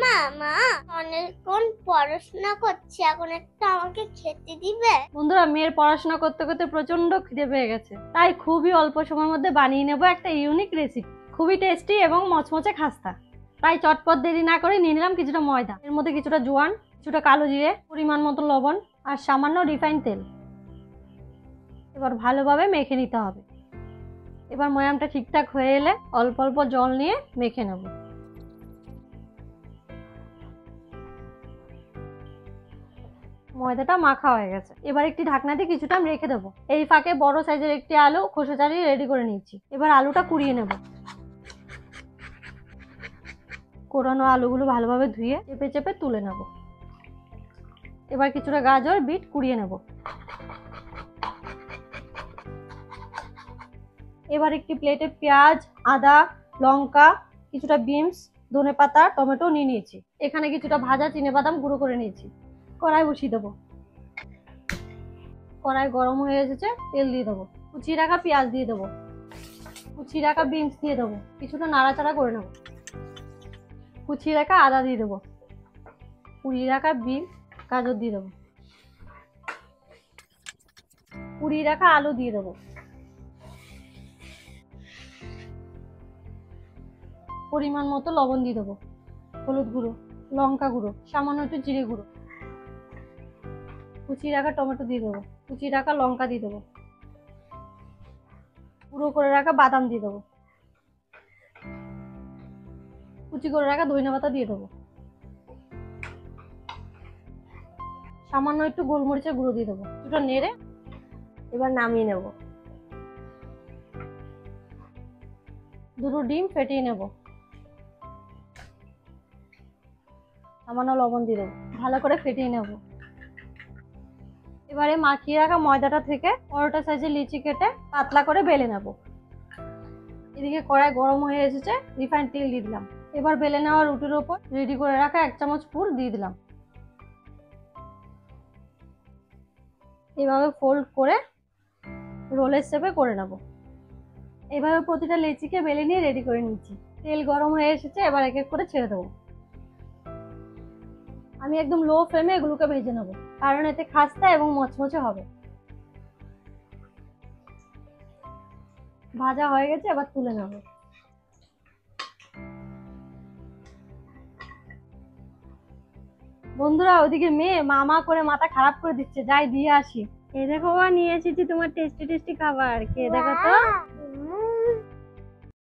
মা মা অনেকক্ষণ পড়াশোনা করছি, এখন একটু আমাকে খেতে দিবে? বন্ধুরা, মেয়ের পড়াশোনা করতে করতে প্রচন্ড খিদে পেয়ে গেছে, তাই খুবই অল্প সময়ের মধ্যে বানিয়ে নেব একটা ইউনিক রেসিপি, খুবই টেস্টি এবং মচমচে খাস্তা। তাই চটপট দেরি না করে নিয়ে নিলাম কিছুটা ময়দা, এর মধ্যে কিছুটা জোয়ান, কিছুটা কালো জিরে, পরিমাণ মতো লবণ আর সামান্য রিফাইন তেল। এবার ভালোভাবে মেখে নিতে হবে। এবার ময়ামটা ঠিকঠাক হয়ে এলে অল্প অল্প জল নিয়ে মেখে নেব। ময়দাটা মাখা হয়ে গেছে, এবার একটি ঢাকনা দিয়ে কিছুটা আমি রেখে দেবো। এই ফাঁকে বড় সাইজের একটি আলু খোসা ছাড়িয়ে রেডি করে নিচ্ছি। এবার আলুটা কুড়িয়ে নেব। কোরানো আলুগুলো ভালোভাবে ধুয়ে চেপে চেপে তুলে নেব। এবার কিছুটা গাজর বিট কুড়িয়ে নেব। এবার একটি প্লেটে পেঁয়াজ, আদা, লঙ্কা, কিছুটা বিনস, ধনেপাতা, টমেটো নিয়ে নিয়েছি। এখানে কিছুটা ভাজা চিনেবাদাম গুঁড়ো করে নিয়েছি। কড়াই বসিয়ে দেবো। কড়াই গরম হয়ে এসেছে, তেল দিয়ে দেবো। কুচিয়ে রাখা পেঁয়াজ দিয়ে দেবো। কুচিয়ে রাখা বিনস দিয়ে দেবো। কিছুটা নাড়াচাড়া করে নেবো। কুচিয়ে রাখা আদা দিয়ে দেবো। কুড়িয়ে রাখা বিনস, গাজর দিয়ে দেবো। কুড়িয়ে রাখা আলু দিয়ে দেবো। পরিমাণ মতো লবণ দিয়ে দেবো, হলুদ গুঁড়ো, লঙ্কা গুঁড়ো, সামান্য একটু জিরে গুঁড়ো। কুচিয়ে রাখা টমেটো দিয়ে দেবো। কুচিয়ে রাখা লঙ্কা দিয়ে দেবো। গুঁড়ো করে রাখা বাদাম দিয়ে দেবো। কুচি করে রাখা ধনেপাতা দিয়ে দেবো। সামান্য একটু গোলমরিচের গুঁড়ো দিয়ে দেবো। কিছুটা নেড়ে এবার নামিয়ে নেব। দুটো ডিম ফেটিয়ে নেব। সামান্য লবণ দিয়ে দেবো। ভালো করে ফেটিয়ে নেব। এবারে মাখিয়ে রাখা ময়দাটা থেকে পরোটা সাইজের লিচি কেটে পাতলা করে বেলে নেব। এদিকে কড়াই গরম হয়ে এসেছে, রিফাইন তেল দিয়ে দিলাম। এবার বেলে নেওয়া রুটির ওপর রেডি করে রাখা 1 চামচ পুর দিয়ে দিলাম। এভাবে ফোল্ড করে রোলের শেপে করে নেব। এভাবে প্রতিটা লেচিকে বেলে নিয়ে রেডি করে নিচ্ছি। তেল গরম হয়ে এসেছে, এবার এক এক করে ছেড়ে দেবো। আমি একদম লো ফ্লেমে এগুলোকে ভেজে নেব, কারণ এতে খাস্তা এবং মচমচে হবে। ভাজা হয়ে গেছে, এবার তুলে নেব। বন্ধুরা, ওদিকে মেয়ে মা করে মাথা খারাপ করে দিচ্ছে, যাই দিয়ে আসি। এই দেখো, নিয়ে এসেছি তোমার টেস্টি টেস্টি খাবার, খেয়ে দেখো তো।